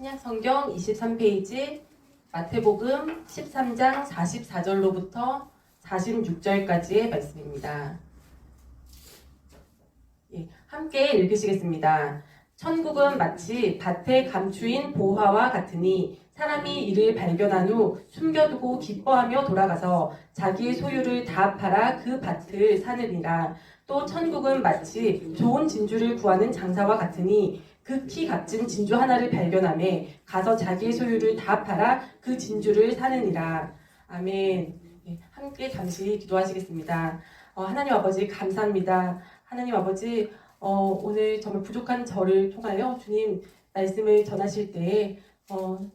신약성경 23페이지 마태복음 13장 44절로부터 46절까지의 말씀입니다. 함께 읽으시겠습니다. 천국은 마치 밭에 감추인 보화와 같으니 사람이 이를 발견한 후 숨겨두고 기뻐하며 돌아가서 자기의 소유를 다 팔아 그 밭을 사느니라. 또 천국은 마치 좋은 진주를 구하는 장사와 같으니 극히 값진 진주 하나를 발견하매 가서 자기의 소유를 다 팔아 그 진주를 사느니라. 아멘. 함께 잠시 기도하시겠습니다. 하나님 아버지 감사합니다. 하나님 아버지 오늘 정말 부족한 저를 통하여 주님 말씀을 전하실 때에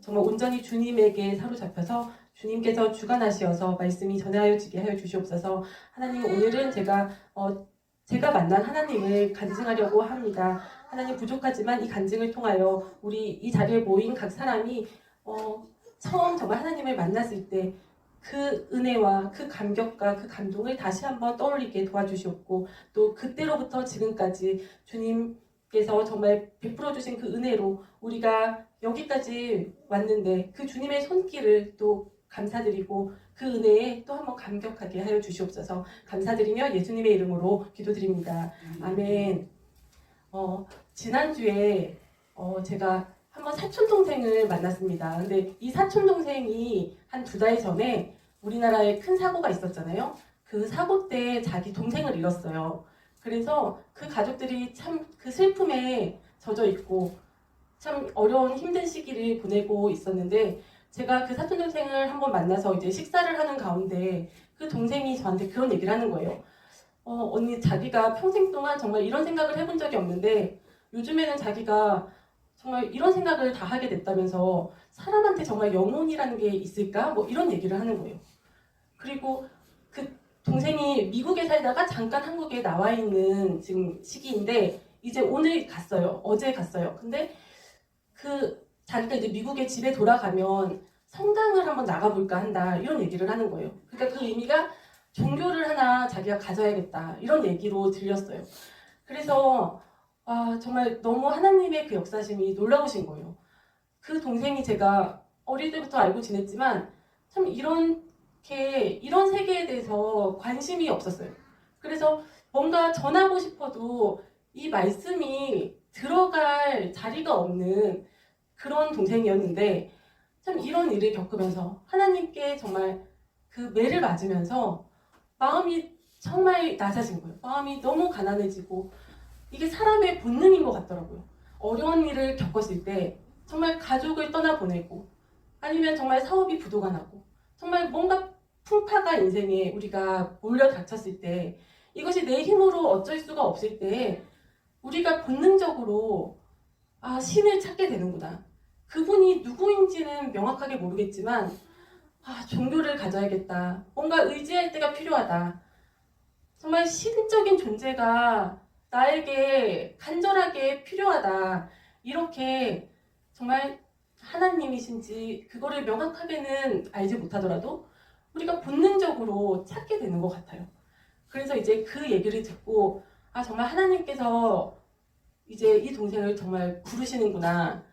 정말 온전히 주님에게 사로잡혀서 주님께서 주관하시어서 말씀이 전하여지게 하여 주시옵소서. 하나님 오늘은 제가 만난 하나님을 간증하려고 합니다. 하나님 부족하지만 이 간증을 통하여 우리 이 자리에 모인 각 사람이 처음 정말 하나님을 만났을 때 그 은혜와 그 감격과 그 감동을 다시 한번 떠올리게 도와주시옵고 또 그때로부터 지금까지 주님께서 정말 베풀어 주신 그 은혜로 우리가 여기까지 왔는데 그 주님의 손길을 또 감사드리고 그 은혜에 또 한번 감격하게 하여 주시옵소서. 감사드리며 예수님의 이름으로 기도드립니다. 아멘. 지난주에 제가 한번 사촌동생을 만났습니다. 근데 이 사촌동생이 한 2달 전에 우리나라에 큰 사고가 있었잖아요. 그 사고 때 자기 동생을 잃었어요. 그래서 그 가족들이 참 그 슬픔에 젖어 있고 참 어려운 힘든 시기를 보내고 있었는데 제가 그 사촌동생을 한번 만나서 이제 식사를 하는 가운데 그 동생이 저한테 그런 얘기를 하는 거예요. 언니 자기가 평생 동안 정말 이런 생각을 해본 적이 없는데 요즘에는 자기가 정말 이런 생각을 다 하게 됐다면서 사람한테 정말 영혼이라는 게 있을까? 뭐 이런 얘기를 하는 거예요. 그리고 그 동생이 미국에 살다가 잠깐 한국에 나와 있는 지금 시기인데 이제 오늘 갔어요. 어제 갔어요. 근데 자기가 이제 미국에 집에 돌아가면 성당을 한번 나가볼까 한다 이런 얘기를 하는 거예요. 그러니까 그 의미가 종교를 하나 자기가 가져야겠다 이런 얘기로 들렸어요. 그래서 정말 너무 하나님의 그 역사심이 놀라우신 거예요. 그 동생이 제가 어릴 때부터 알고 지냈지만 참 이런 세계에 대해서 관심이 없었어요. 그래서 뭔가 전하고 싶어도 이 말씀이 들어갈 자리가 없는 그런 동생이었는데 참 이런 일을 겪으면서 하나님께 정말 그 매를 맞으면서 마음이 정말 낮아진 거예요. 마음이 너무 가난해지고 이게 사람의 본능인 것 같더라고요. 어려운 일을 겪었을 때 정말 가족을 떠나보내고 아니면 정말 사업이 부도가 나고 정말 뭔가 풍파가 인생에 우리가 몰려닥쳤을 때 이것이 내 힘으로 어쩔 수가 없을 때 우리가 본능적으로 신을 찾게 되는구나. 그분이 누구인지는 명확하게 모르겠지만 종교를 가져야겠다. 뭔가 의지할 때가 필요하다. 정말 신적인 존재가 나에게 간절하게 필요하다. 이렇게 정말 하나님이신지 그거를 명확하게는 알지 못하더라도 우리가 본능적으로 찾게 되는 것 같아요. 그래서 이제 그 얘기를 듣고 정말 하나님께서 이제 이 동생을 정말 부르시는구나.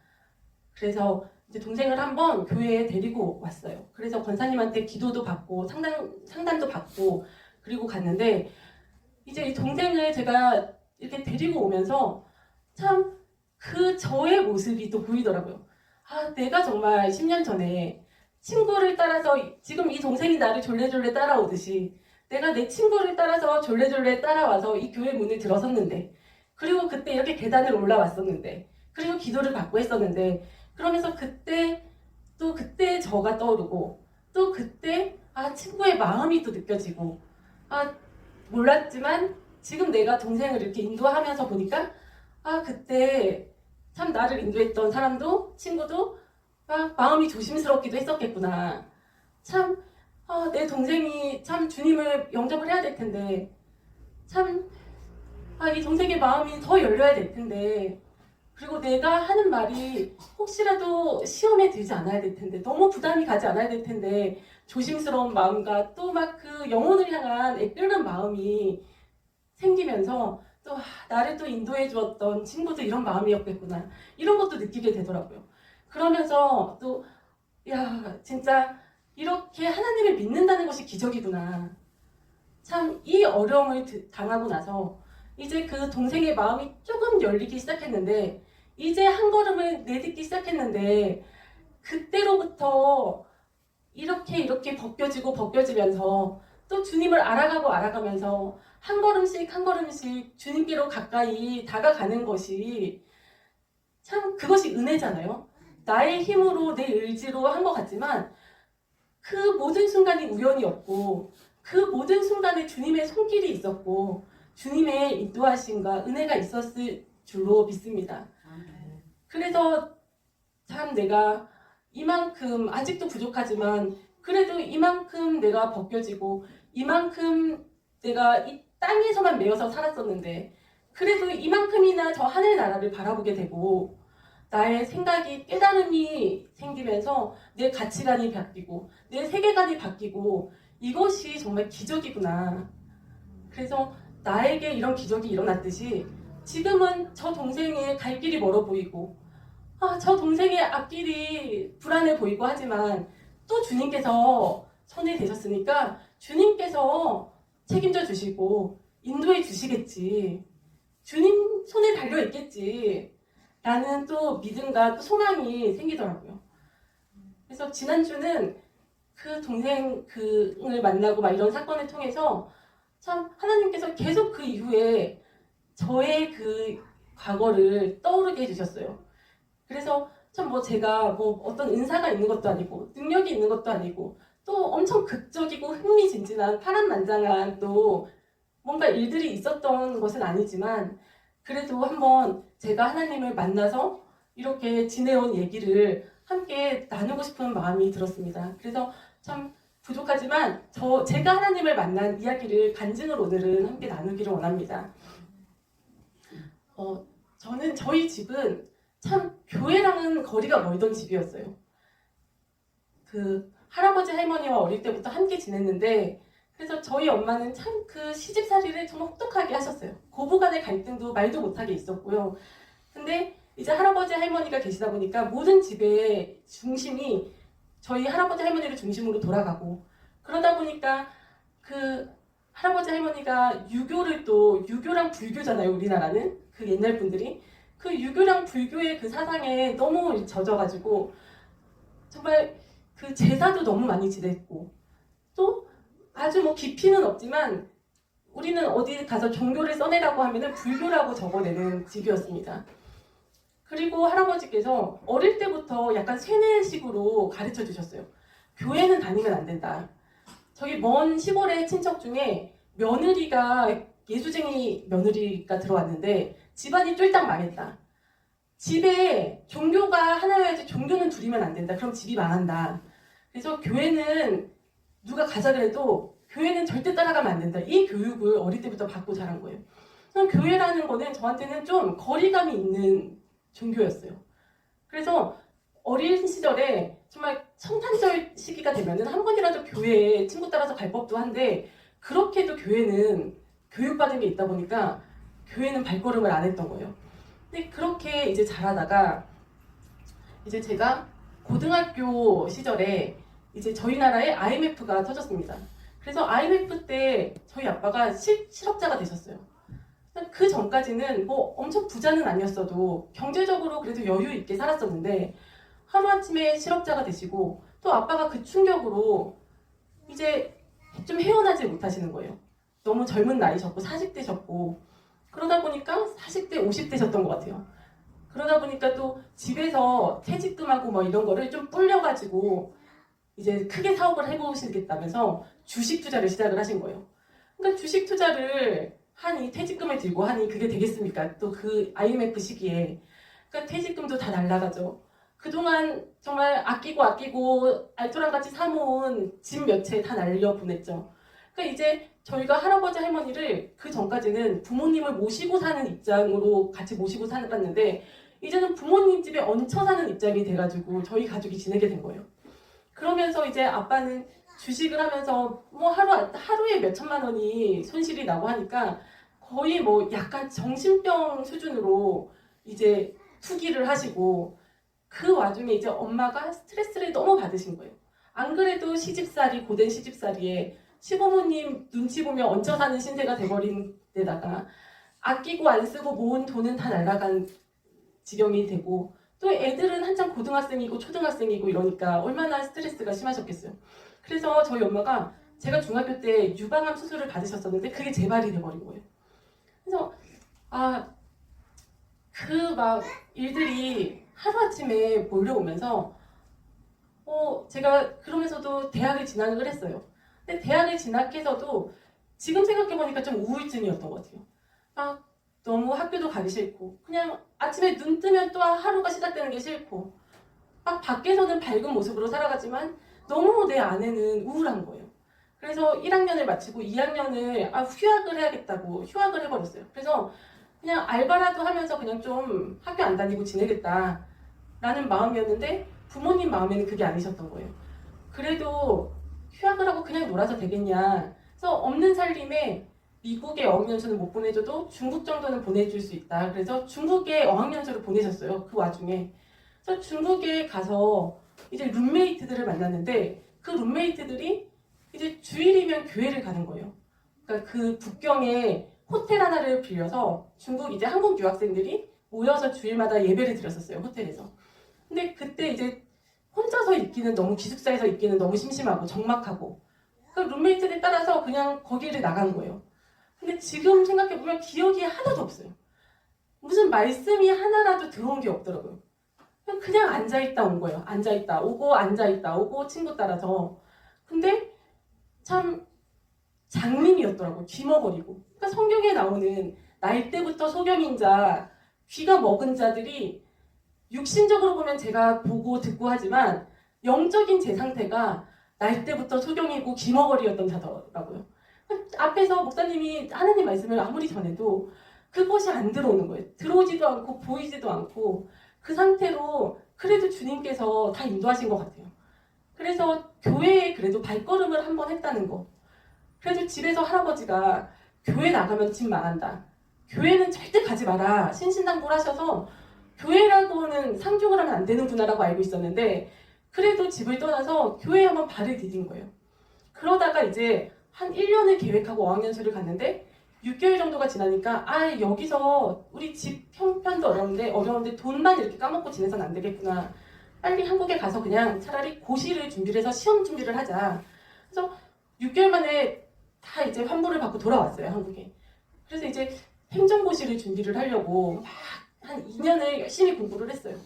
그래서 이제 동생을 한번 교회에 데리고 왔어요. 그래서 권사님한테 기도도 받고 상담도 받고 그리고 갔는데 이제 이 동생을 제가 이렇게 데리고 오면서 참 그 저의 모습이 또 보이더라고요. 내가 정말 10년 전에 친구를 따라서 지금 이 동생이 나를 졸래졸래 따라오듯이 내가 내 친구를 따라서 졸래졸래 따라와서 이 교회 문을 들어섰는데 그리고 그때 이렇게 계단을 올라왔었는데 그리고 기도를 받고 했었는데 그러면서 그때 저가 떠오르고 또 그때 친구의 마음이 또 느껴지고 몰랐지만 지금 내가 동생을 이렇게 인도하면서 보니까 그때 참 나를 인도했던 사람도 친구도 마음이 조심스럽기도 했었겠구나. 참 내 동생이 참 주님을 영접을 해야 될 텐데 참 이 동생의 마음이 더 열려야 될 텐데 그리고 내가 하는 말이 혹시라도 시험에 들지 않아야 될 텐데 너무 부담이 가지 않아야 될 텐데 조심스러운 마음과 또 막 그 영혼을 향한 애끓는 마음이 생기면서 또 나를 또 인도해 주었던 친구도 이런 마음이었겠구나 이런 것도 느끼게 되더라고요. 그러면서 또 야, 진짜 이렇게 하나님을 믿는다는 것이 기적이구나. 참 이 어려움을 당하고 나서 이제 그 동생의 마음이 조금 열리기 시작했는데 이제 한 걸음을 내딛기 시작했는데 그때로부터 이렇게 벗겨지면서 또 주님을 알아가면서 한 걸음씩 한 걸음씩 주님께로 가까이 다가가는 것이 참 그것이 은혜잖아요. 나의 힘으로 내 의지로 한 것 같지만 그 모든 순간이 우연이었고 그 모든 순간에 주님의 손길이 있었고 주님의 인도하심과 은혜가 있었을 줄로 믿습니다. 그래서 참 내가 이만큼 아직도 부족하지만 그래도 이만큼 내가 벗겨지고 이만큼 내가 이 땅에서만 매여서 살았었는데 그래도 이만큼이나 저 하늘나라를 바라보게 되고 나의 생각이 깨달음이 생기면서 내 가치관이 바뀌고 내 세계관이 바뀌고 이것이 정말 기적이구나. 그래서 나에게 이런 기적이 일어났듯이 지금은 저 동생의 갈 길이 멀어 보이고 저 동생의 앞길이 불안해 보이고 하지만 또 주님께서 손에 대셨으니까 주님께서 책임져 주시고 인도해 주시겠지. 주님 손에 달려 있겠지. 라는 또 믿음과 또 소망이 생기더라고요. 그래서 지난주는 그 동생을 만나고 막 이런 사건을 통해서 참 하나님께서 계속 그 이후에 저의 그 과거를 떠오르게 해주셨어요. 그래서 참 뭐 제가 뭐 어떤 은사가 있는 것도 아니고 능력이 있는 것도 아니고 또 엄청 극적이고 흥미진진한 파란만장한 또 뭔가 일들이 있었던 것은 아니지만 그래도 한번 제가 하나님을 만나서 이렇게 지내온 얘기를 함께 나누고 싶은 마음이 들었습니다. 그래서 참 부족하지만 제가 하나님을 만난 이야기를 간증을 오늘은 함께 나누기를 원합니다. 저는 저희 집은 참 교회랑은 거리가 멀던 집이었어요. 그 할아버지 할머니와 어릴 때부터 함께 지냈는데 그래서 저희 엄마는 참 그 시집살이를 정말 혹독하게 하셨어요. 고부간의 갈등도 말도 못하게 있었고요. 근데 이제 할아버지 할머니가 계시다 보니까 모든 집의 중심이 저희 할아버지 할머니를 중심으로 돌아가고 그러다 보니까 그 할아버지 할머니가 유교랑 불교잖아요. 우리나라는 그 옛날 분들이 그 유교랑 불교의 그 사상에 너무 젖어가지고 정말 그 제사도 너무 많이 지냈고 또 아주 뭐 깊이는 없지만 우리는 어디 가서 종교를 써내라고 하면은 불교라고 적어내는 집이었습니다. 그리고 할아버지께서 어릴 때부터 약간 세뇌식으로 가르쳐 주셨어요. 교회는 다니면 안 된다. 저기 먼 시골의 친척 중에 며느리가 예수쟁이 며느리가 들어왔는데 집안이 쫄딱 망했다. 집에 종교가 하나여야지 종교는 둘이면 안 된다. 그럼 집이 망한다. 그래서 교회는 누가 가자 그래도 교회는 절대 따라가면 안 된다. 이 교육을 어릴 때부터 받고 자란 거예요. 교회라는 거는 저한테는 좀 거리감이 있는 종교였어요. 그래서 어린 시절에 정말 성탄절 시기가 되면은 한 번이라도 교회에 친구 따라서 갈 법도 한데 그렇게도 교회는 교육받은 게 있다 보니까 교회는 발걸음을 안 했던 거예요. 근데 그렇게 이제 자라다가 이제 제가 고등학교 시절에 이제 저희 나라에 IMF가 터졌습니다. 그래서 IMF 때 저희 아빠가 실업자가 되셨어요. 그 전까지는 뭐 엄청 부자는 아니었어도 경제적으로 그래도 여유 있게 살았었는데 하루아침에 실업자가 되시고 또 아빠가 그 충격으로 이제 좀 헤어나지 못하시는 거예요. 너무 젊은 나이셨고 40대셨고 그러다 보니까 40대, 50대셨던 것 같아요. 그러다 보니까 또 집에서 퇴직금하고 뭐 이런 거를 좀 불려가지고 이제 크게 사업을 해보시겠다면서 주식 투자를 시작을 하신 거예요. 그러니까 주식 투자를 하니 퇴직금을 들고 하니 그게 되겠습니까? 또 그 IMF 시기에 그러니까 퇴직금도 다 날라가죠. 그동안 정말 아끼고 알토랑같이 사모은 집 몇 채 다 날려보냈죠. 그러니까 이제 저희가 할아버지 할머니를 그 전까지는 부모님을 모시고 사는 입장으로 같이 모시고 살았는데 이제는 부모님 집에 얹혀 사는 입장이 돼가지고 저희 가족이 지내게 된 거예요. 그러면서 이제 아빠는 주식을 하면서 뭐 하루에 몇 천만 원이 손실이 나고 하니까 거의 뭐 약간 정신병 수준으로 이제 투기를 하시고 그 와중에 이제 엄마가 스트레스를 너무 받으신 거예요. 안 그래도 시집살이, 고된 시집살이에 시부모님 눈치 보며 얹혀 사는 신세가 돼버린 데다가 아끼고 안 쓰고 모은 돈은 다 날아간 지경이 되고 또 애들은 한참 고등학생이고 초등학생이고 이러니까 얼마나 스트레스가 심하셨겠어요. 그래서 저희 엄마가 제가 중학교 때 유방암 수술을 받으셨었는데 그게 재발이 돼버린 거예요. 그래서 그 막 일들이 하루아침에 몰려오면서 제가 그러면서도 대학을 진학을 했어요. 근데 대학을 진학해서도 지금 생각해보니까 좀 우울증이었던 것 같아요. 막 너무 학교도 가기 싫고 그냥 아침에 눈 뜨면 또 하루가 시작되는 게 싫고 막 밖에서는 밝은 모습으로 살아가지만 너무 내 안에는 우울한 거예요. 그래서 1학년을 마치고 2학년을 휴학을 해야겠다고 휴학을 해버렸어요. 그래서 그냥 알바라도 하면서 그냥 좀 학교 안 다니고 지내겠다 라는 마음이었는데 부모님 마음에는 그게 아니셨던 거예요. 그래도 휴학을 하고 그냥 놀아서 되겠냐. 그래서 없는 살림에 미국에 어학연수는 못 보내줘도 중국 정도는 보내줄 수 있다. 그래서 중국에 어학연수를 보내셨어요. 그 와중에. 그래서 중국에 가서 이제 룸메이트들을 만났는데 그 룸메이트들이 이제 주일이면 교회를 가는 거예요. 그러니까 그 북경에 호텔 하나를 빌려서 중국 이제 한국 유학생들이 모여서 주일마다 예배를 드렸었어요. 호텔에서. 근데 그때 이제 혼자서 있기는 너무 기숙사에서 있기는 너무 심심하고 적막하고 그 룸메이트에 따라서 그냥 거기를 나간 거예요. 근데 지금 생각해보면 기억이 하나도 없어요. 무슨 말씀이 하나라도 들어온 게 없더라고요. 그냥 앉아있다 온 거예요. 앉아있다 오고 앉아있다 오고 친구 따라서. 근데 참 장님이었더라고요. 귀머거리고. 그러니까 성경에 나오는 날 때부터 소경인 자, 귀가 먹은 자들이 육신적으로 보면 제가 보고 듣고 하지만 영적인 제 상태가 날 때부터 소경이고 귀머거리였던 자더라고요. 앞에서 목사님이 하나님 말씀을 아무리 전해도 그것이 안 들어오는 거예요. 들어오지도 않고 보이지도 않고 그 상태로 그래도 주님께서 다 인도하신 것 같아요. 그래서 교회에 그래도 발걸음을 한번 했다는 거. 그래도 집에서 할아버지가 교회 나가면 집 망한다. 교회는 절대 가지 마라. 신신당부를 하셔서 교회라고는 상종을 하면 안 되는구나라고 알고 있었는데 그래도 집을 떠나서 교회에 한번 발을 디딘 거예요. 그러다가 이제 한 1년을 계획하고 어학연수를 갔는데 6개월 정도가 지나니까 여기서 우리 집 형편도 어려운데 돈만 이렇게 까먹고 지내서는 안 되겠구나. 빨리 한국에 가서 그냥 차라리 고시를 준비를 해서 시험 준비를 하자. 그래서 6개월 만에 다 이제 환불을 받고 돌아왔어요, 한국에. 그래서 이제 행정고시를 준비를 하려고 막 한 2년을 열심히 공부를 했어요.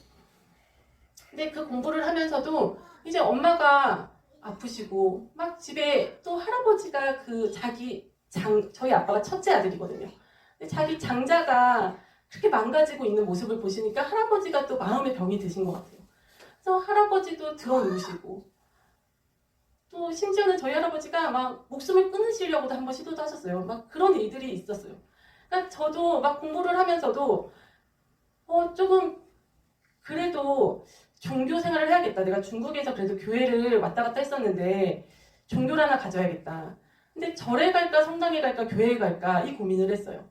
근데 그 공부를 하면서도 이제 엄마가 아프시고 막 집에 또 할아버지가 저희 아빠가 첫째 아들이거든요. 근데 자기 장자가 그렇게 망가지고 있는 모습을 보시니까 할아버지가 또 마음의 병이 드신 것 같아요. 그래서 할아버지도 들어 누우시고 또 심지어는 저희 할아버지가 막 목숨을 끊으시려고도 한번 시도도 하셨어요. 막 그런 일들이 있었어요. 그러니까 저도 막 공부를 하면서도 조금 그래도 종교 생활을 해야겠다. 내가 중국에서 그래도 교회를 왔다 갔다 했었는데 종교를 하나 가져야겠다. 근데 절에 갈까 성당에 갈까 교회에 갈까 이 고민을 했어요.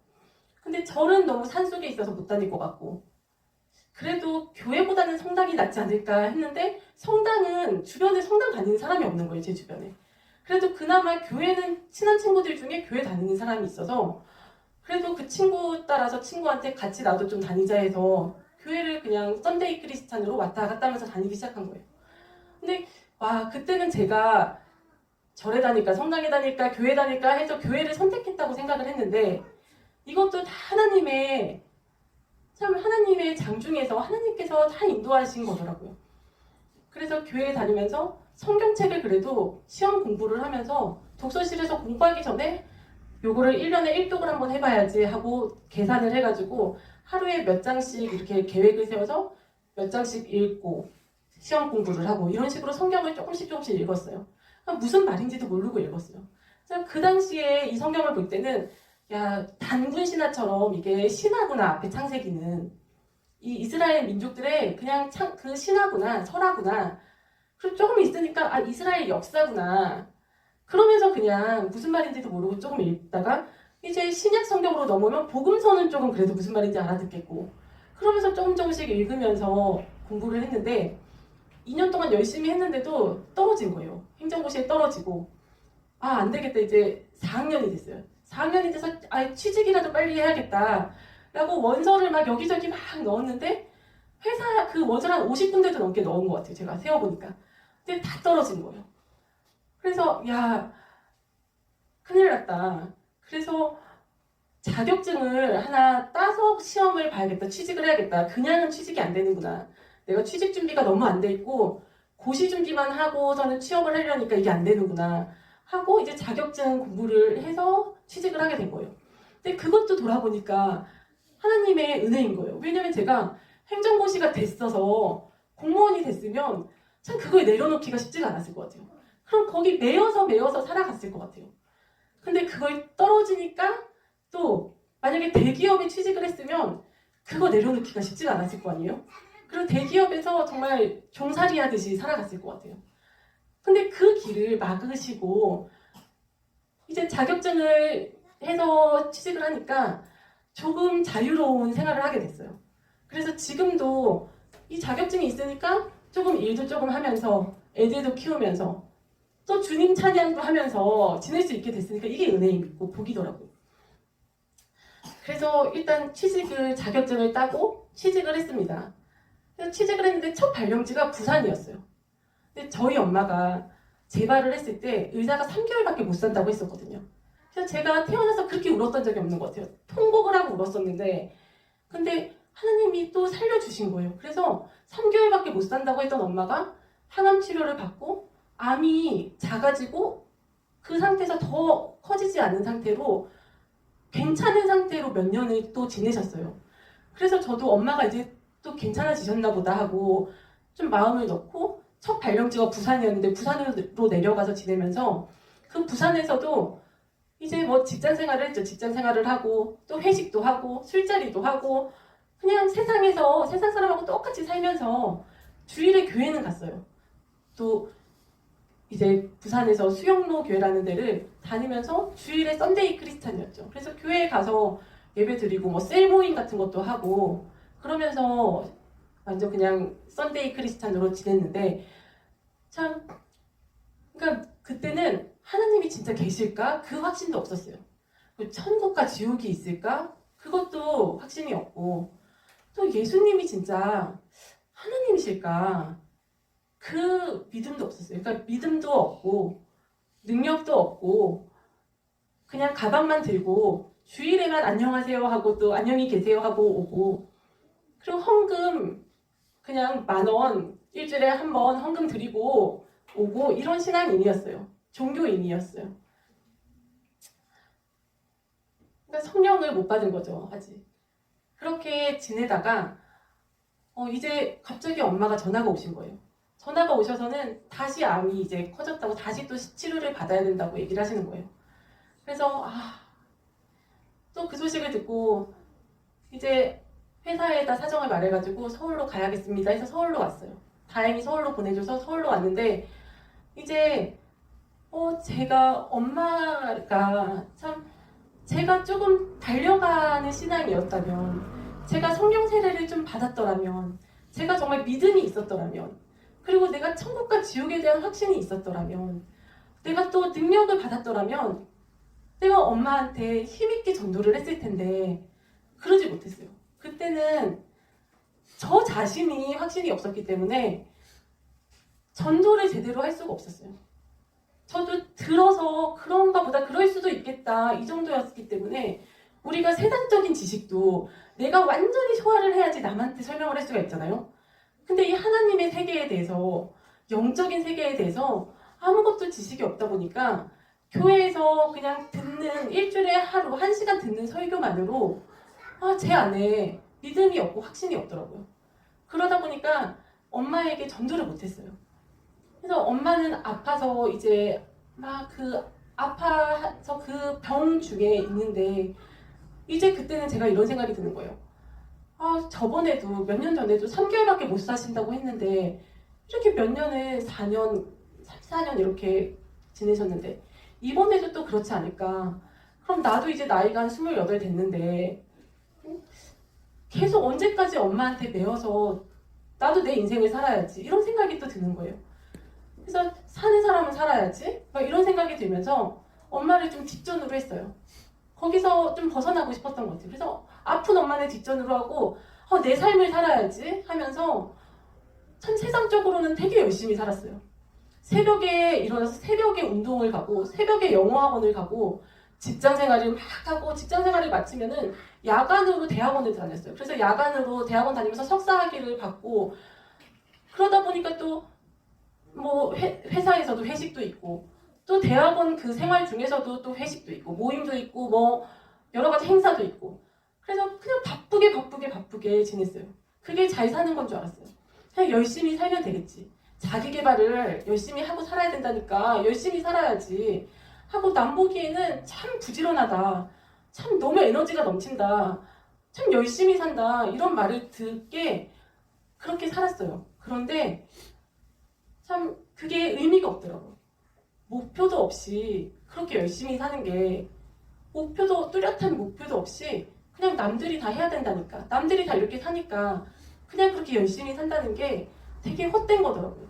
근데 절은 너무 산속에 있어서 못 다닐 것 같고 그래도 교회보다는 성당이 낫지 않을까 했는데 성당은 주변에 성당 다니는 사람이 없는 거예요. 제 주변에. 그래도 그나마 교회는 친한 친구들 중에 교회 다니는 사람이 있어서 그래도 그 친구 따라서 친구한테 같이 나도 좀 다니자 해서 교회를 그냥 썬데이 크리스찬으로 왔다 갔다 하면서 다니기 시작한 거예요. 근데 그때는 제가 절에 다닐까 성당에 다닐까 교회 다닐까 해서 교회를 선택했다고 생각을 했는데 이것도 다 하나님의 장중에서 하나님께서 다 인도하신 거더라고요. 그래서 교회에 다니면서 성경책을 그래도 시험 공부를 하면서 독서실에서 공부하기 전에 요거를 1년에 1독을 한번 해봐야지 하고 계산을 해가지고 하루에 몇 장씩 이렇게 계획을 세워서 몇 장씩 읽고 시험 공부를 하고 이런 식으로 성경을 조금씩 읽었어요. 무슨 말인지도 모르고 읽었어요. 그래서 그 당시에 이 성경을 볼 때는 단군 신화처럼 이게 신화구나. 앞에 창세기는 이 이스라엘 민족들의 그냥 그 신화구나 설화구나. 그리고 조금 있으니까 이스라엘 역사구나. 그러면서 그냥 무슨 말인지도 모르고 조금 읽다가 이제 신약 성경으로 넘어오면 복음서는 조금 그래도 무슨 말인지 알아듣겠고 그러면서 조금씩 읽으면서 공부를 했는데 2년 동안 열심히 했는데도 떨어진 거예요. 행정고시에 떨어지고 안 되겠다. 이제 4학년이 됐어요. 4학년이 돼서 취직이라도 빨리 해야겠다 라고 원서를 막 여기저기 막 넣었는데 회사 그 원서를 한 50군데도 넘게 넣은 것 같아요. 제가 세어보니까. 근데 다 떨어진 거예요. 그래서 야 큰일 났다. 그래서 자격증을 하나 따서 시험을 봐야겠다. 취직을 해야겠다. 그냥은 취직이 안 되는구나. 내가 취직 준비가 너무 안 돼 있고 고시 준비만 하고 저는 취업을 하려니까 이게 안 되는구나 하고 이제 자격증 공부를 해서 취직을 하게 된 거예요. 근데 그것도 돌아보니까 하나님의 은혜인 거예요. 왜냐면 제가 행정고시가 됐어서 공무원이 됐으면 참 그거에 내려놓기가 쉽지가 않았을 것 같아요. 그럼 거기 매여서 살아갔을 것 같아요. 근데 그걸 떨어지니까 또 만약에 대기업에 취직을 했으면 그거 내려놓기가 쉽지가 않았을 거 아니에요? 그리고 대기업에서 정말 종살이 하듯이 살아갔을 것 같아요. 근데 그 길을 막으시고 이제 자격증을 해서 취직을 하니까 조금 자유로운 생활을 하게 됐어요. 그래서 지금도 이 자격증이 있으니까 조금 일도 조금 하면서 애들도 키우면서 또 주님 찬양도 하면서 지낼 수 있게 됐으니까 이게 은혜이고 복이더라고요. 그래서 일단 자격증을 따고 취직을 했습니다. 그래서 취직을 했는데 첫 발령지가 부산이었어요. 근데 저희 엄마가 재발을 했을 때 의사가 3개월밖에 못 산다고 했었거든요. 그래서 제가 태어나서 그렇게 울었던 적이 없는 것 같아요. 통곡을 하고 울었었는데 근데 하나님이 또 살려주신 거예요. 그래서 3개월밖에 못 산다고 했던 엄마가 항암 치료를 받고 암이 작아지고 그 상태에서 더 커지지 않는 상태로 괜찮은 상태로 몇 년을 또 지내셨어요. 그래서 저도 엄마가 이제 또 괜찮아지셨나 보다 하고 좀 마음을 넣고 첫 발령지가 부산이었는데 부산으로 내려가서 지내면서 그 부산에서도 이제 뭐 직장 생활을 했죠. 직장 생활을 하고 또 회식도 하고 술자리도 하고 그냥 세상 사람하고 똑같이 살면서 주일에 교회는 갔어요. 또 이제 부산에서 수영로 교회라는 데를 다니면서 주일에 썬데이 크리스찬이었죠. 그래서 교회에 가서 예배 드리고 뭐 셀 모임 같은 것도 하고 그러면서 완전 그냥 썬데이 크리스찬으로 지냈는데 참 그러니까 그때는 하나님이 진짜 계실까? 그 확신도 없었어요. 천국과 지옥이 있을까? 그것도 확신이 없고 또 예수님이 진짜 하나님이실까? 그 믿음도 없었어요. 그러니까 믿음도 없고 능력도 없고 그냥 가방만 들고 주일에만 안녕하세요 하고 또 안녕히 계세요 하고 오고 그리고 헌금 그냥 10,000원 일주일에 한 번 헌금 드리고 오고 이런 신앙인이었어요. 종교인이었어요. 그러니까 성령을 못 받은 거죠. 아직. 그렇게 지내다가 이제 갑자기 엄마가 전화가 오신 거예요. 전화가 오셔서는 다시 암이 이제 커졌다고 다시 또 치료를 받아야 된다고 얘기를 하시는 거예요. 그래서 또 그 소식을 듣고 이제 회사에다 사정을 말해가지고 서울로 가야겠습니다 해서 서울로 왔어요. 다행히 서울로 보내줘서 서울로 왔는데 이제 제가 엄마가 참 제가 조금 달려가는 신앙이었다면 제가 성령 세례를 좀 받았더라면 제가 정말 믿음이 있었더라면 그리고 내가 천국과 지옥에 대한 확신이 있었더라면 내가 또 능력을 받았더라면 내가 엄마한테 힘있게 전도를 했을 텐데 그러지 못했어요. 그때는 저 자신이 확신이 없었기 때문에 전도를 제대로 할 수가 없었어요. 저도 들어서 그런가 보다 그럴 수도 있겠다 이 정도였기 때문에 우리가 세상적인 지식도 내가 완전히 소화를 해야지 남한테 설명을 할 수가 있잖아요. 근데 이 하나님의 세계에 대해서 영적인 세계에 대해서 아무것도 지식이 없다 보니까 교회에서 그냥 듣는 일주일에 하루 1시간 듣는 설교만으로 제 안에 믿음이 없고 확신이 없더라고요. 그러다 보니까 엄마에게 전도를 못했어요. 그래서 엄마는 아파서 이제 막 아파서 그 병 중에 있는데 이제 그때는 제가 이런 생각이 드는 거예요. 저번에도 몇 년 전에도 3개월밖에 못 사신다고 했는데 이렇게 몇 년을 4년, 4년 이렇게 지내셨는데 이번에도 또 그렇지 않을까. 그럼 나도 이제 나이가 한 28 됐는데 계속 언제까지 엄마한테 매여서 나도 내 인생을 살아야지. 이런 생각이 또 드는 거예요. 그래서 사는 사람은 살아야지. 막 이런 생각이 들면서 엄마를 좀 뒷전으로 했어요. 거기서 좀 벗어나고 싶었던 것 같아요. 그래서 아픈 엄마는 뒷전으로 하고 내 삶을 살아야지 하면서 참 세상적으로는 되게 열심히 살았어요. 새벽에 일어나서 새벽에 운동을 가고 새벽에 영어 학원을 가고 직장 생활을 막 하고 직장 생활을 마치면은 야간으로 대학원을 다녔어요. 그래서 야간으로 대학원 다니면서 석사 학위를 받고 그러다 보니까 또 뭐 회사에서도 회식도 있고 또 대학원 그 생활 중에서도 또 회식도 있고 모임도 있고 뭐 여러 가지 행사도 있고 그래서 그냥 바쁘게 지냈어요. 그게 잘 사는 건 줄 알았어요. 그냥 열심히 살면 되겠지. 자기 개발을 열심히 하고 살아야 된다니까 열심히 살아야지 하고 남 보기에는 참 부지런하다. 참 너무 에너지가 넘친다. 참 열심히 산다. 이런 말을 듣게 그렇게 살았어요. 그런데 참 그게 의미가 없더라고요. 목표도 없이 그렇게 열심히 사는 게 뚜렷한 목표도 없이 그냥 남들이 다 해야 된다니까 남들이 다 이렇게 사니까 그냥 그렇게 열심히 산다는 게 되게 헛된 거더라고요.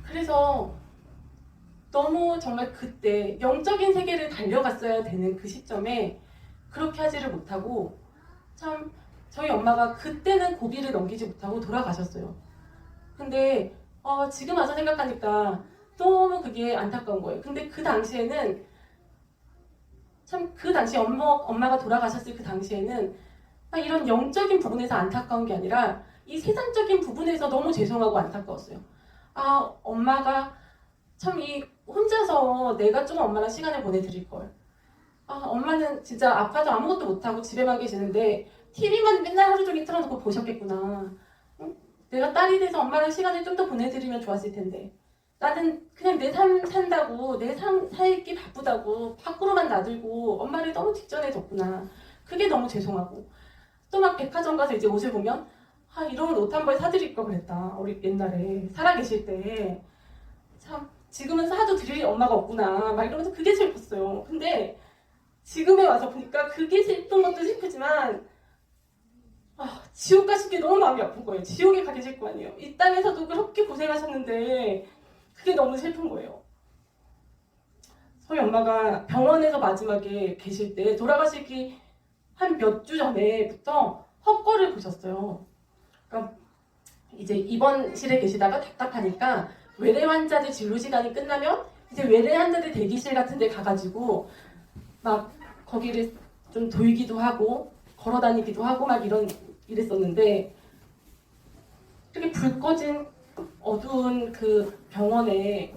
그래서 너무 정말 그때 영적인 세계를 달려갔어야 되는 그 시점에 그렇게 하지를 못하고 참 저희 엄마가 그때는 고비를 넘기지 못하고 돌아가셨어요. 근데 지금 와서 생각하니까 너무 그게 안타까운 거예요. 근데 그 당시에는 참 그 당시 엄마가 돌아가셨을 그 당시에는 이런 영적인 부분에서 안타까운 게 아니라 이 세상적인 부분에서 너무 죄송하고 안타까웠어요. 엄마가 참 이 혼자서 내가 좀 엄마랑 시간을 보내드릴 걸. 엄마는 진짜 아파서 아무것도 못하고 집에만 계시는데 TV만 맨날 하루 종일 틀어놓고 보셨겠구나. 응? 내가 딸이 돼서 엄마랑 시간을 좀 더 보내드리면 좋았을 텐데 나는 그냥 내 삶 산다고 내 삶 살기 바쁘다고 밖으로만 놔들고 엄마를 너무 뒷전에 뒀구나. 그게 너무 죄송하고 또 막 백화점 가서 이제 옷을 보면 이런 옷 한 벌 사드릴 걸 그랬다. 우리 옛날에 살아계실 때 참 지금은 사도 드릴 엄마가 없구나 막 이러면서 그게 슬펐어요. 근데 지금에 와서 보니까 그게 슬픈 것도 슬프지만 지옥 가신 게 너무 마음이 아픈 거예요. 지옥에 가 계실 거 아니에요. 이 땅에서도 그렇게 고생하셨는데 그게 너무 슬픈 거예요. 저희 엄마가 병원에서 마지막에 계실 때 돌아가시기 한 몇 주 전에부터 헛거를 보셨어요. 그러니까 이제 입원실에 계시다가 답답하니까 외래 환자들 진료 시간이 끝나면 이제 외래 환자들 대기실 같은 데 가가지고 막 거기를 좀 돌기도 하고 걸어 다니기도 하고 막 이랬었는데 이렇게 불 꺼진 어두운 그 병원에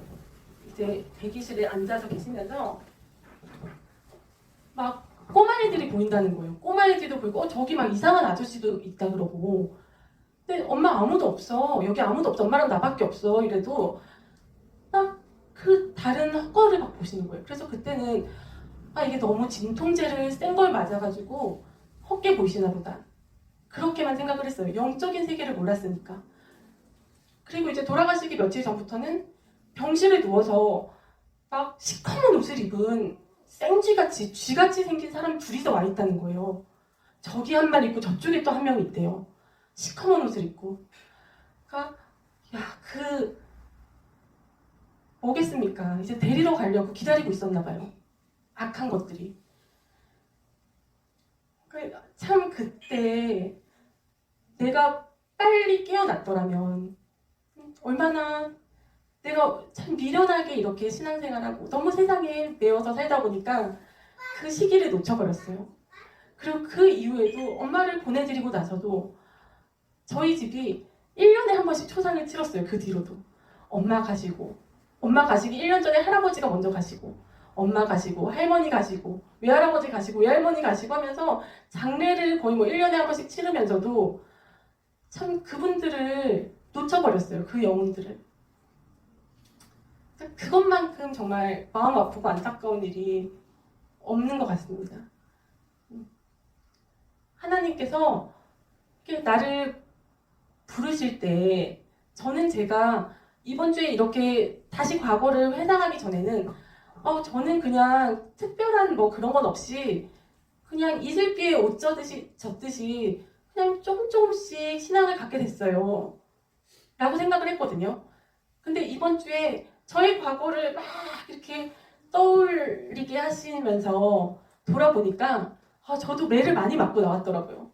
이제 대기실에 앉아서 계시면서 막 꼬마애들이 보인다는 거예요. 꼬마애들도 보이고 저기 막 이상한 아저씨도 있다 그러고 근데 엄마 아무도 없어. 여기 아무도 없어. 엄마랑 나밖에 없어. 이래도 딱 그 다른 헛거를 막 보시는 거예요. 그래서 그때는 이게 너무 진통제를 센 걸 맞아가지고 헛게 보이시나 보다. 그렇게만 생각을 했어요. 영적인 세계를 몰랐으니까. 그리고 이제 돌아가시기 며칠 전부터는 병실에 누워서 막 시커먼 옷을 입은 생쥐같이 쥐같이 생긴 사람 둘이서 와 있다는 거예요. 저기 한 명 있고 저쪽에 또 한 명 있대요. 시커먼 옷을 입고. 그러니까 뭐겠습니까? 이제 데리러 가려고 기다리고 있었나 봐요. 악한 것들이. 참 그때 내가 빨리 깨어났더라면 얼마나 내가 참 미련하게 이렇게 신앙생활하고 너무 세상에 매여서 살다 보니까 그 시기를 놓쳐버렸어요. 그리고 그 이후에도 엄마를 보내드리고 나서도 저희 집이 1년에 한 번씩 초상을 치렀어요. 그 뒤로도. 엄마 가시기 1년 전에 할아버지가 먼저 가시고 엄마 가시고 할머니 가시고 외할아버지 가시고 외할머니 가시고 하면서 장례를 거의 1년에 한 번씩 치르면서도 참 그분들을 놓쳐버렸어요. 그 영혼들을. 그것만큼 정말 마음 아프고 안타까운 일이 없는 것 같습니다. 하나님께서 나를 부르실 때 저는 제가 이번 주에 이렇게 다시 과거를 회상하기 전에는 저는 그냥 특별한 그런 건 없이 그냥 이슬비에 옷 젖듯이 그냥 조금씩 신앙을 갖게 됐어요. 라고 생각을 했거든요. 근데 이번 주에 저의 과거를 막 이렇게 떠올리게 하시면서 돌아보니까 저도 매를 많이 맞고 나왔더라고요.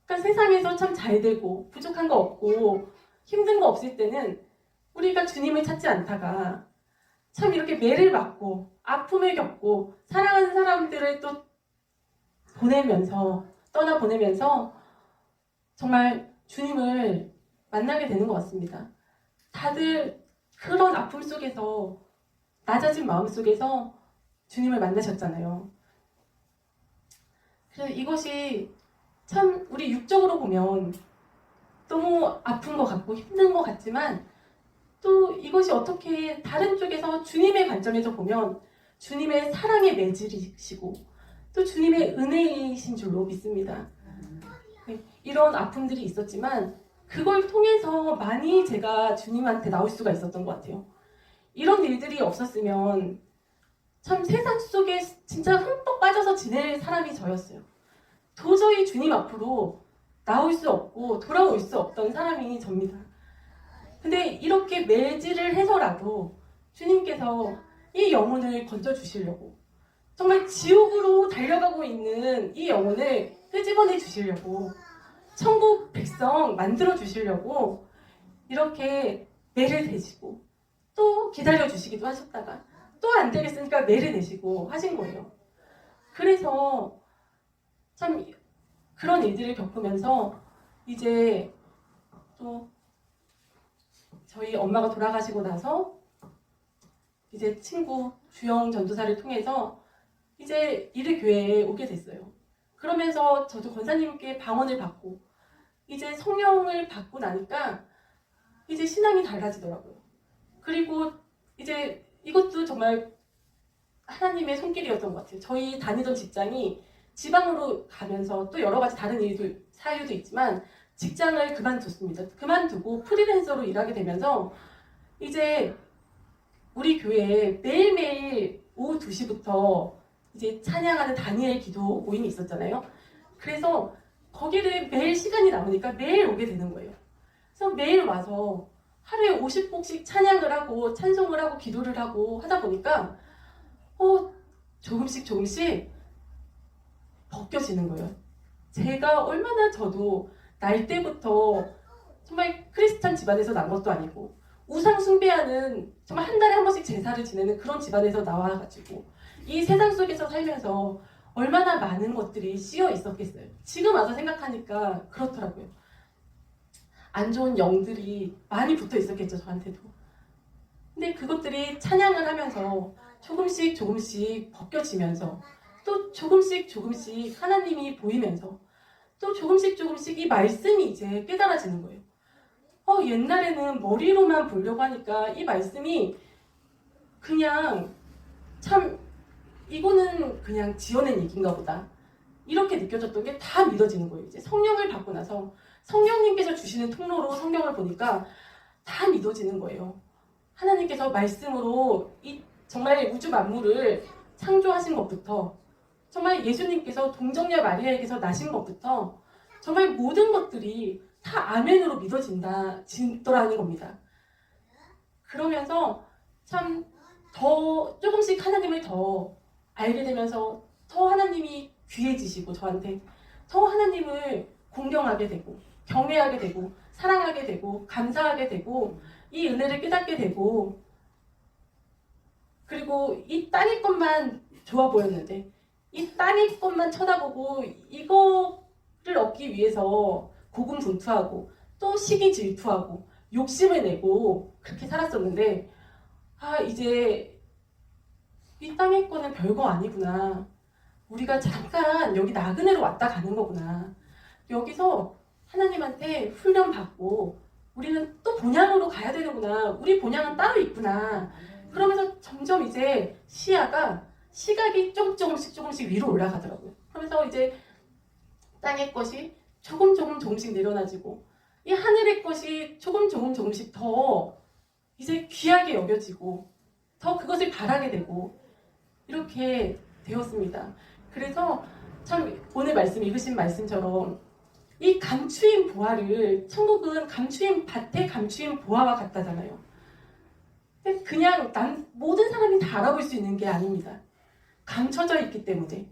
그러니까 세상에서 참 잘 되고 부족한 거 없고 힘든 거 없을 때는 우리가 주님을 찾지 않다가 참 이렇게 매를 맞고 아픔을 겪고 사랑하는 사람들을 또 보내면서 떠나보내면서 정말 주님을 만나게 되는 것 같습니다. 다들 그런 아픔 속에서 낮아진 마음 속에서 주님을 만나셨잖아요. 그래서 이것이 참 우리 육적으로 보면 너무 아픈 것 같고 힘든 것 같지만 또 이것이 어떻게 다른 쪽에서 주님의 관점에서 보면 주님의 사랑의 매질이시고 또 주님의 은혜이신 줄로 믿습니다. 이런 아픔들이 있었지만 그걸 통해서 많이 제가 주님한테 나올 수가 있었던 것 같아요. 이런 일들이 없었으면 참 세상 속에 진짜 흠뻑 빠져서 지낼 사람이 저였어요. 도저히 주님 앞으로 나올 수 없고 돌아올 수 없던 사람이 접니다. 근데 이렇게 매질을 해서라도 주님께서 이 영혼을 건져주시려고 정말 지옥으로 달려가고 있는 이 영혼을 끄집어내 주시려고 천국 백성 만들어 주시려고 이렇게 매를 대시고 또 기다려 주시기도 하셨다가 또 안 되겠으니까 매를 내시고 하신 거예요. 그래서 참 그런 일들을 겪으면서 이제 또 저희 엄마가 돌아가시고 나서 이제 친구 주영 전도사를 통해서 이제 이르 교회에 오게 됐어요. 그러면서 저도 권사님께 방언을 받고 이제 성령을 받고 나니까 이제 신앙이 달라지더라고요. 그리고 이제 이것도 정말 하나님의 손길이었던 것 같아요. 저희 다니던 직장이 지방으로 가면서 또 여러 가지 다른 일도 사유도 있지만 직장을 그만뒀습니다. 그만두고 프리랜서로 일하게 되면서 이제 우리 교회에 매일매일 오후 2시부터 이제 찬양하는 다니엘 기도 모임이 있었잖아요. 그래서 거기를 매일 시간이 남으니까 매일 오게 되는 거예요. 그래서 매일 와서 하루에 50곡씩 찬양을 하고 찬송을 하고 기도를 하고 하다 보니까 조금씩 벗겨지는 거예요. 제가 얼마나 저도 날 때부터 정말 크리스찬 집안에서 난 것도 아니고 우상 숭배하는 정말 한 달에 한 번씩 제사를 지내는 그런 집안에서 나와가지고 이 세상 속에서 살면서 얼마나 많은 것들이 씌어 있었겠어요. 지금 와서 생각하니까 그렇더라고요. 안 좋은 영들이 많이 붙어 있었겠죠, 저한테도. 근데 그것들이 찬양을 하면서 조금씩 벗겨지면서 또 조금씩 하나님이 보이면서 또 조금씩 이 말씀이 이제 깨달아지는 거예요. 옛날에는 머리로만 보려고 하니까 이 말씀이 그냥 참 이거는 그냥 지어낸 얘기인가 보다. 이렇게 느껴졌던 게 다 믿어지는 거예요. 이제 성령을 받고 나서 성령님께서 주시는 통로로 성경을 보니까 다 믿어지는 거예요. 하나님께서 말씀으로 이 정말 우주 만물을 창조하신 것부터 정말 예수님께서 동정녀 마리아에게서 나신 것부터 정말 모든 것들이 다 아멘으로 믿어진다라는 겁니다. 그러면서 참 더 조금씩 하나님을 더 알게 되면서 더 하나님이 귀해지시고 저한테 더 하나님을 공경하게 되고 경외하게 되고 사랑하게 되고 감사하게 되고 이 은혜를 깨닫게 되고 그리고 이 땅의 것만 좋아 보였는데 이 땅의 것만 쳐다보고 이거를 얻기 위해서 고군분투하고 또 시기 질투하고 욕심을 내고 그렇게 살았었는데 이제 이 땅의 거는 별거 아니구나. 우리가 잠깐 여기 나그네로 왔다 가는 거구나. 여기서 하나님한테 훈련받고 우리는 또 본향으로 가야 되는구나. 우리 본향은 따로 있구나. 그러면서 점점 이제 시각이 조금씩 위로 올라가더라고요. 그러면서 이제 땅의 것이 조금씩 내려놔지고 이 하늘의 것이 조금씩 더 이제 귀하게 여겨지고 더 그것을 바라게 되고 이렇게 되었습니다. 그래서 참 오늘 말씀 읽으신 말씀처럼 이 감추인 보화를, 천국은 감추인 밭에 감추인 보화와 같다잖아요. 그냥 모든 사람이 다 알아볼 수 있는 게 아닙니다. 감춰져 있기 때문에.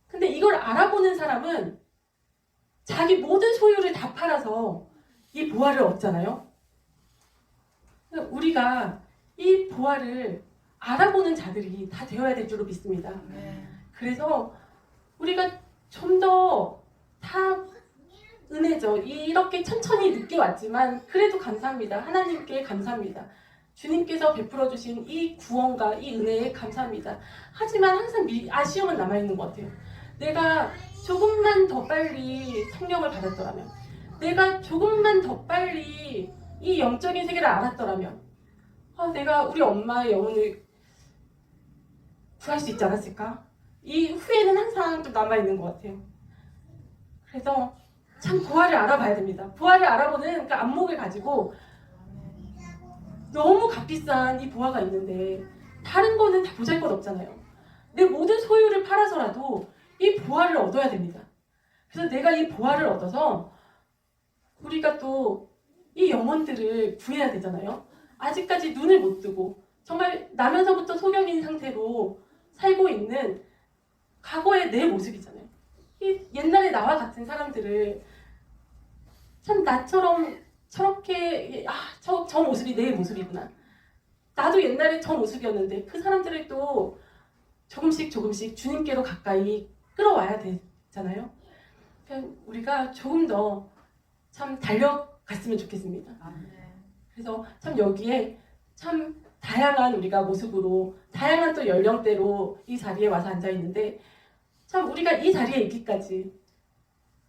근데 이걸 알아보는 사람은 자기 모든 소유를 다 팔아서 이 보화를 얻잖아요. 우리가 이 보화를 알아보는 자들이 다 되어야 될 줄로 믿습니다. 그래서 우리가 좀 더 다 은혜죠. 이렇게 천천히 늦게 왔지만 그래도 감사합니다. 하나님께 감사합니다. 주님께서 베풀어 주신 이 구원과 이 은혜에 감사합니다. 하지만 항상 아쉬움은 남아있는 것 같아요. 내가 조금만 더 빨리 성령을 받았더라면, 내가 조금만 더 빨리 이 영적인 세계를 알았더라면, 내가 우리 엄마의 영혼을 구할 수 있지 않았을까? 이 후회는 항상 좀 남아있는 것 같아요. 그래서 참 보화를 알아봐야 됩니다. 보화를 알아보는 그 안목을 가지고 너무 값비싼 이 보화가 있는데 다른 거는 다 보잘것없잖아요. 내 모든 소유를 팔아서라도 이 보화를 얻어야 됩니다. 그래서 내가 이 보화를 얻어서 우리가 또 이 영혼들을 구해야 되잖아요. 아직까지 눈을 못 뜨고 정말 나면서부터 소경인 상태로 살고 있는 과거의 내 모습이잖아요. 이 옛날에 나와 같은 사람들을 참 나처럼 저렇게 저 모습이 내 모습이구나. 나도 옛날에 저 모습이었는데 그 사람들을 또 조금씩 주님께로 가까이 끌어와야 되잖아요. 그러니까 우리가 조금 더 참 달려갔으면 좋겠습니다. 그래서 참 여기에 참 다양한 우리가 모습으로 다양한 또 연령대로 이 자리에 와서 앉아 있는데 참 우리가 이 자리에 있기까지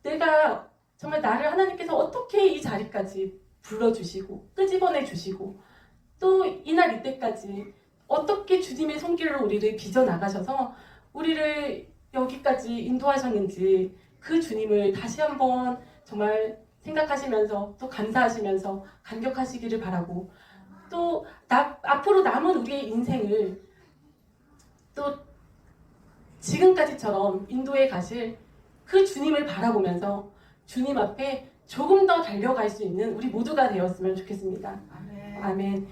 내가 정말 나를 하나님께서 어떻게 이 자리까지 불러주시고 끄집어내 주시고 또 이날 이때까지 어떻게 주님의 손길로 우리를 빚어나가셔서 우리를 여기까지 인도하셨는지 그 주님을 다시 한번 정말 생각하시면서 또 감사하시면서 감격하시기를 바라고 또 앞으로 남은 우리의 인생을 또 지금까지처럼 인도에 가실 그 주님을 바라보면서 주님 앞에 조금 더 달려갈 수 있는 우리 모두가 되었으면 좋겠습니다. 아멘.